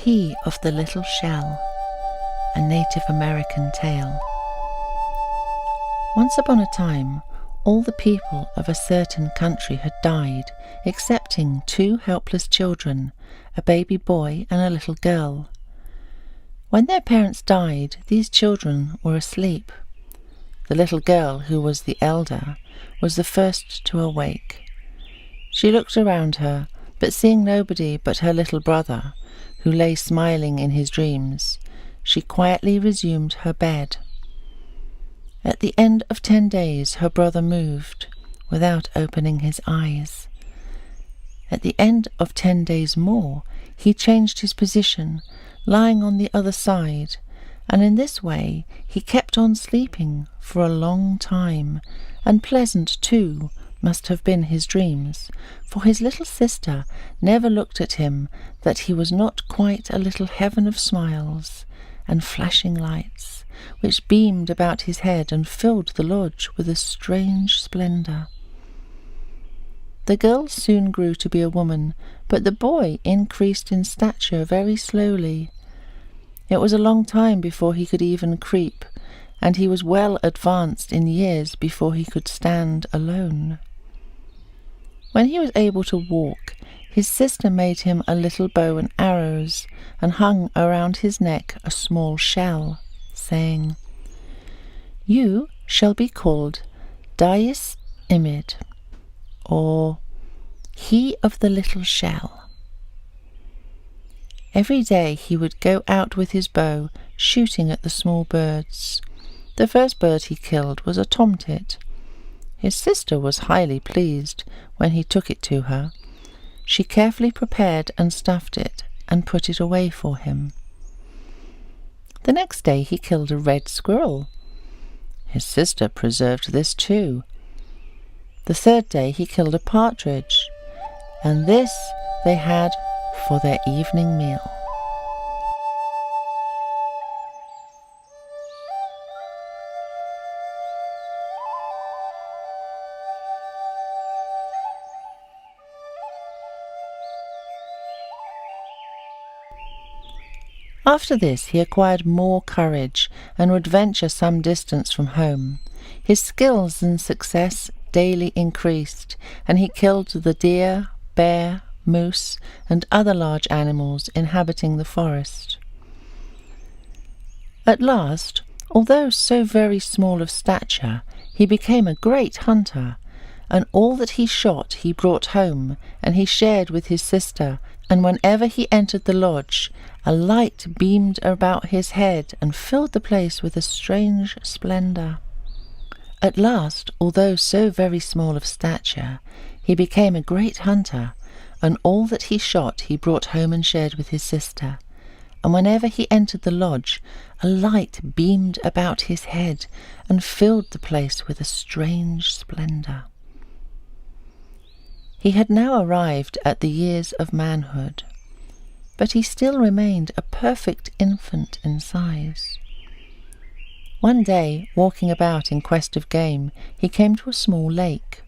He of the Little Shell, a Native American tale. Once upon a time, all the people of a certain country had died, excepting 2 helpless children, a baby boy and a little girl. When their parents died, these children were asleep. The little girl, who was the elder, was the first to awake. She looked around her, but seeing nobody but her little brother, who lay smiling in his dreams, she quietly resumed her bed. At the end of 10 days her brother moved, without opening his eyes. At the end of 10 days more, he changed his position, lying on the other side, and in this way he kept on sleeping for a long time, and pleasant too must have been his dreams, for his little sister never looked at him that he was not quite a little heaven of smiles and flashing lights, which beamed about his head and filled the lodge with a strange splendour. The girl soon grew to be a woman, but the boy increased in stature very slowly. It was a long time before he could even creep, and he was well advanced in years before he could stand alone. When he was able to walk, his sister made him a little bow and arrows, and hung around his neck a small shell, saying, "You shall be called Dais Imid, or He of the Little Shell." Every day he would go out with his bow, shooting at the small birds. The first bird he killed was a tomtit. His sister was highly pleased when he took it to her. She carefully prepared and stuffed it, and put it away for him. The next day he killed a red squirrel. His sister preserved this too. The third day he killed a partridge, and this they had for their evening meal. After this he acquired more courage, and would venture some distance from home. His skills and success daily increased, and he killed the deer, bear, moose, and other large animals inhabiting the forest. At last, although so very small of stature, he became a great hunter, and all that he shot he brought home, and he shared with his sister, and whenever he entered the lodge, a light beamed about his head and filled the place with a strange splendour. At last, although so very small of stature, he became a great hunter, and all that he shot he brought home and shared with his sister, and whenever he entered the lodge, a light beamed about his head and filled the place with a strange splendour. He had now arrived at the years of manhood, but he still remained a perfect infant in size. One day, walking about in quest of game, he came to a small lake.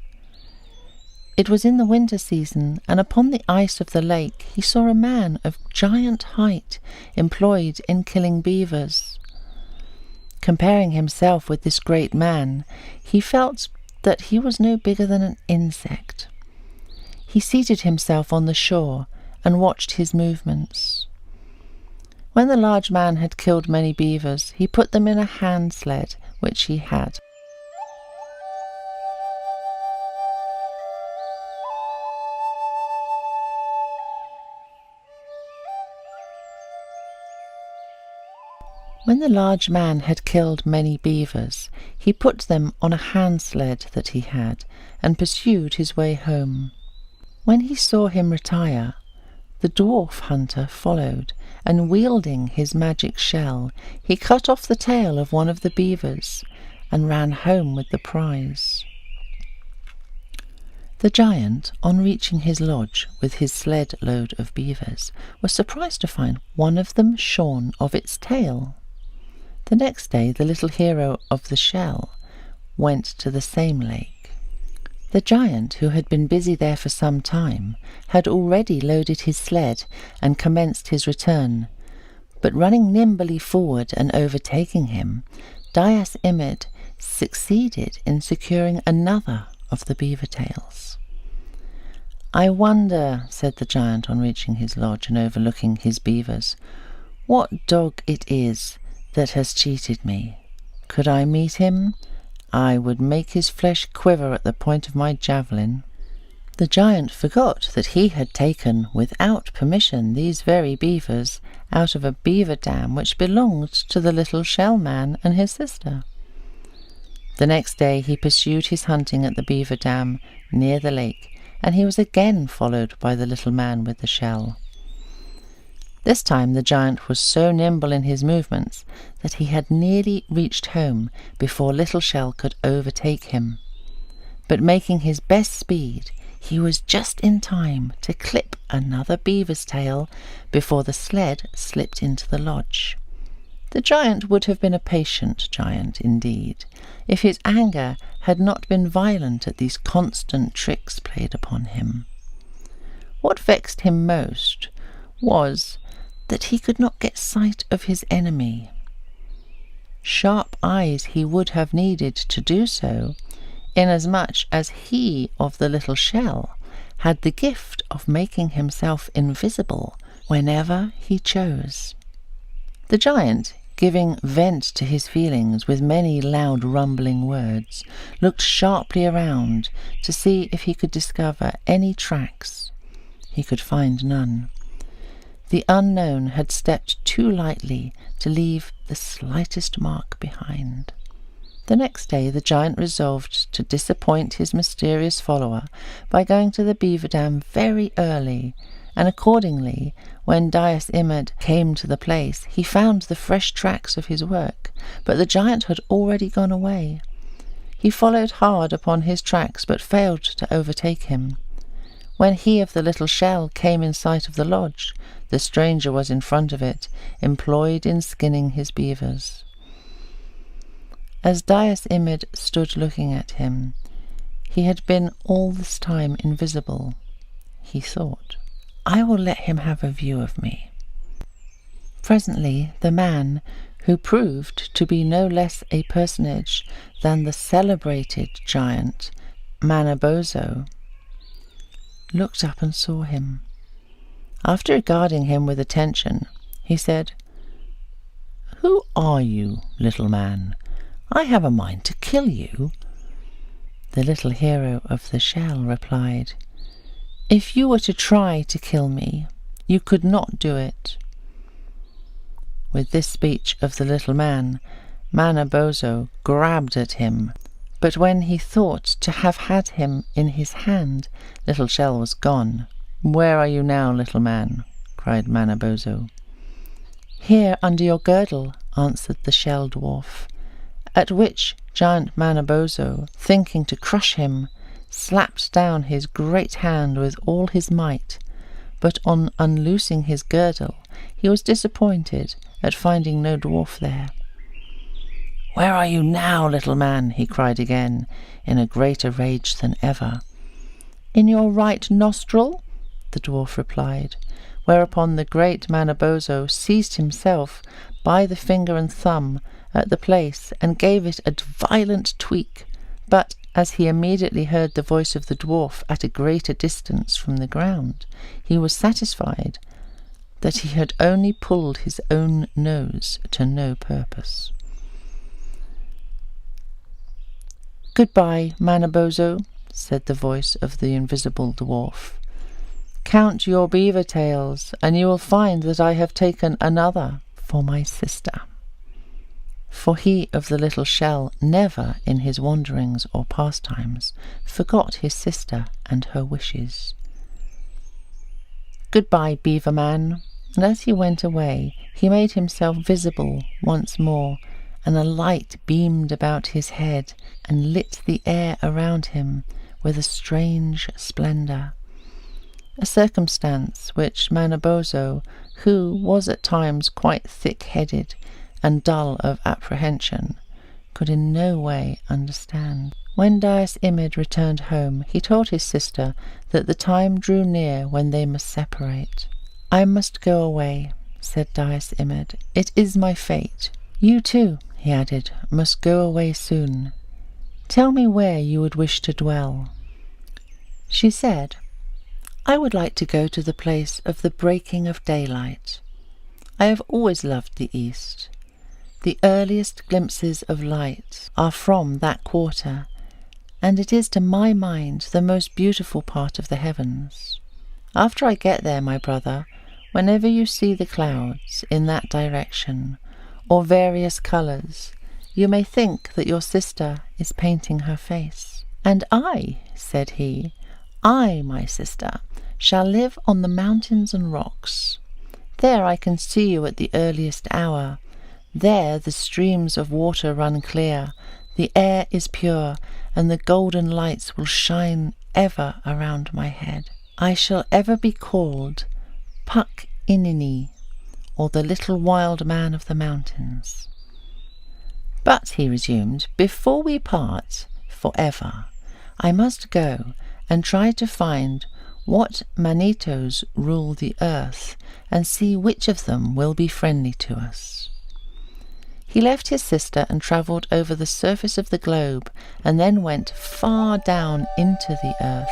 It was in the winter season, and upon the ice of the lake he saw a man of giant height employed in killing beavers. Comparing himself with this great man, he felt that he was no bigger than an insect. He seated himself on the shore and watched his movements. When the large man had killed many beavers, he put them in a hand sled which he had. When the large man had killed many beavers, he put them on a hand sled that he had, and pursued his way home. When he saw him retire, the dwarf hunter followed, and wielding his magic shell, he cut off the tail of one of the beavers, and ran home with the prize. The giant, on reaching his lodge with his sled load of beavers, was surprised to find one of them shorn of its tail. The next day the little hero of the shell went to the same lake. The giant, who had been busy there for some time, had already loaded his sled and commenced his return, but running nimbly forward and overtaking him, Daias Imid succeeded in securing another of the beaver tails. "I wonder," said the giant on reaching his lodge and overlooking his beavers, "what dog it is that has cheated me. Could I meet him, I would make his flesh quiver at the point of my javelin." The giant forgot that he had taken, without permission, these very beavers out of a beaver dam which belonged to the little shell man and his sister. The next day he pursued his hunting at the beaver dam near the lake, and he was again followed by the little man with the shell. This time the giant was so nimble in his movements that he had nearly reached home before Little Shell could overtake him. But making his best speed, he was just in time to clip another beaver's tail before the sled slipped into the lodge. The giant would have been a patient giant indeed, if his anger had not been violent at these constant tricks played upon him. What vexed him most was that he could not get sight of his enemy. Sharp eyes he would have needed to do so, inasmuch as he of the little shell had the gift of making himself invisible whenever he chose. The giant, giving vent to his feelings with many loud rumbling words, looked sharply around to see if he could discover any tracks. He could find none. The unknown had stepped too lightly to leave the slightest mark behind. The next day the giant resolved to disappoint his mysterious follower by going to the beaver dam very early, and accordingly, when Daias Imid came to the place, he found the fresh tracks of his work, but the giant had already gone away. He followed hard upon his tracks, but failed to overtake him. When he of the little shell came in sight of the lodge, the stranger was in front of it, employed in skinning his beavers. As Daias Imid stood looking at him, he had been all this time invisible. He thought, "I will let him have a view of me." Presently the man, who proved to be no less a personage than the celebrated giant Manabozho, looked up and saw him. After regarding him with attention, he said, "Who are you, little man? I have a mind to kill you." The little hero of the shell replied, "If you were to try to kill me, you could not do it." With this speech of the little man, Manabozho grabbed at him, but when he thought to have had him in his hand, Little Shell was gone. "Where are you now, little man?" cried Manabozho. "Here under your girdle," answered the shell dwarf, at which giant Manabozho, thinking to crush him, slapped down his great hand with all his might, but on unloosing his girdle he was disappointed at finding no dwarf there. "Where are you now, little man?" he cried again, in a greater rage than ever. "In your right nostril," the dwarf replied, whereupon the great Manabozho seized himself by the finger and thumb at the place and gave it a violent tweak, but as he immediately heard the voice of the dwarf at a greater distance from the ground, he was satisfied that he had only pulled his own nose to no purpose. "Goodbye, Manabozho," said the voice of the invisible dwarf. "Count your beaver tails, and you will find that I have taken another for my sister." For he of the little shell never, in his wanderings or pastimes, forgot his sister and her wishes. "Goodbye, beaver man," and as he went away, he made himself visible once more, and a light beamed about his head and lit the air around him with a strange splendour, a circumstance which Manabozho, who was at times quite thick-headed and dull of apprehension, could in no way understand. When Dais Imid returned home, he told his sister that the time drew near when they must separate. "I must go away," said Dais Imid. "It is my fate. You too," he added, "must go away soon. Tell me where you would wish to dwell." She said, "I would like to go to the place of the breaking of daylight. I have always loved the east. The earliest glimpses of light are from that quarter, and it is to my mind the most beautiful part of the heavens. After I get there, my brother, whenever you see the clouds in that direction, or various colours, you may think that your sister is painting her face." "And I," said he, "I, my sister, shall live on the mountains and rocks. There I can see you at the earliest hour. There the streams of water run clear, the air is pure, and the golden lights will shine ever around my head. I shall ever be called Puck Inini, or the little wild man of the mountains." "But," he resumed, "before we part forever, I must go and try to find what Manitos rule the earth, and see which of them will be friendly to us." He left his sister and travelled over the surface of the globe, and then went far down into the earth.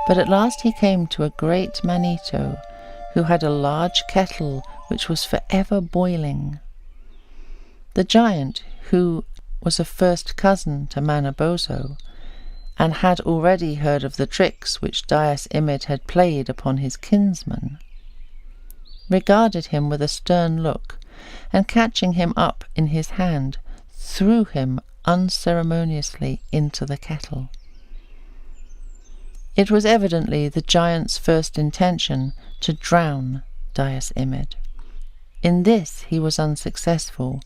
But at last he came to a great Manito, who had a large kettle which was forever boiling. The giant, who was a first cousin to Manabozho, and had already heard of the tricks which Dais Imid had played upon his kinsman, regarded him with a stern look, and catching him up in his hand, threw him unceremoniously into the kettle. It was evidently the giant's first intention to drown Dais Imid. In this he was unsuccessful,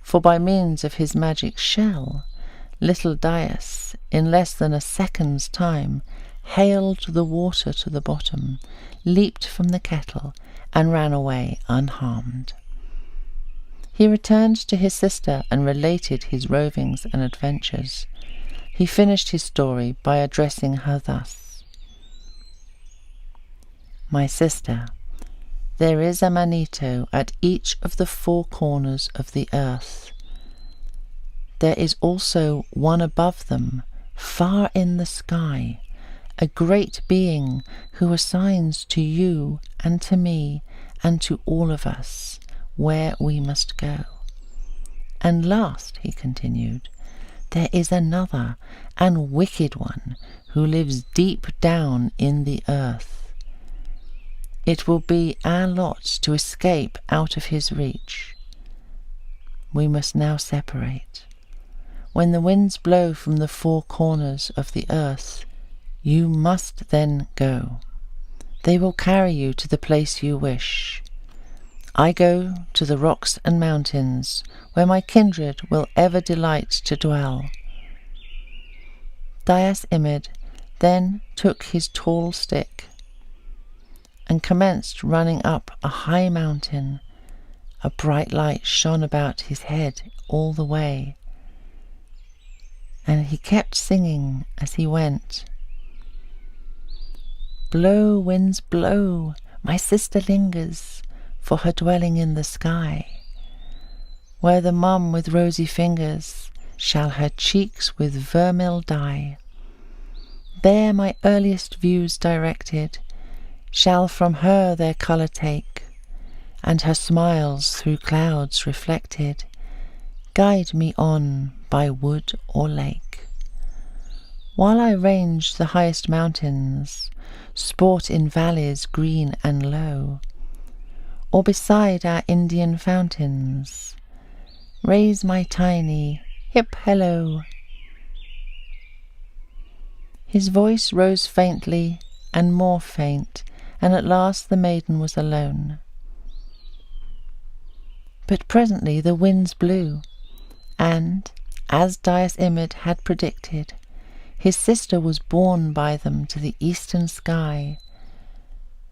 for by means of his magic shell, little Dais, in less than a second's time, haled the water to the bottom, leaped from the kettle, and ran away unharmed. He returned to his sister and related his rovings and adventures. He finished his story by addressing her thus: "My sister, there is a Manito at each of the four corners of the earth. There is also one above them, far in the sky, a great being who assigns to you and to me and to all of us where we must go. And last," he continued, "there is another and wicked one who lives deep down in the earth. It will be our lot to escape out of his reach. We must now separate. When the winds blow from the four corners of the earth, you must then go. They will carry you to the place you wish. I go to the rocks and mountains, where my kindred will ever delight to dwell." Dais Imid then took his tall stick and commenced running up a high mountain. A bright light shone about his head all the way, and he kept singing as he went: "Blow, winds, blow, my sister lingers for her dwelling in the sky, where the mum with rosy fingers shall her cheeks with vermil dye. There my earliest views directed shall from her their colour take, and her smiles through clouds reflected guide me on by wood or lake. While I range the highest mountains, sport in valleys green and low, or beside our Indian fountains, raise my tiny hip-hello." His voice rose faintly and more faint, and at last the maiden was alone. But presently the winds blew, and, as Dais Imid had predicted, his sister was borne by them to the eastern sky,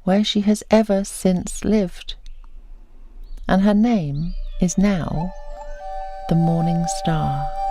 where she has ever since lived, and her name is now the the morning star.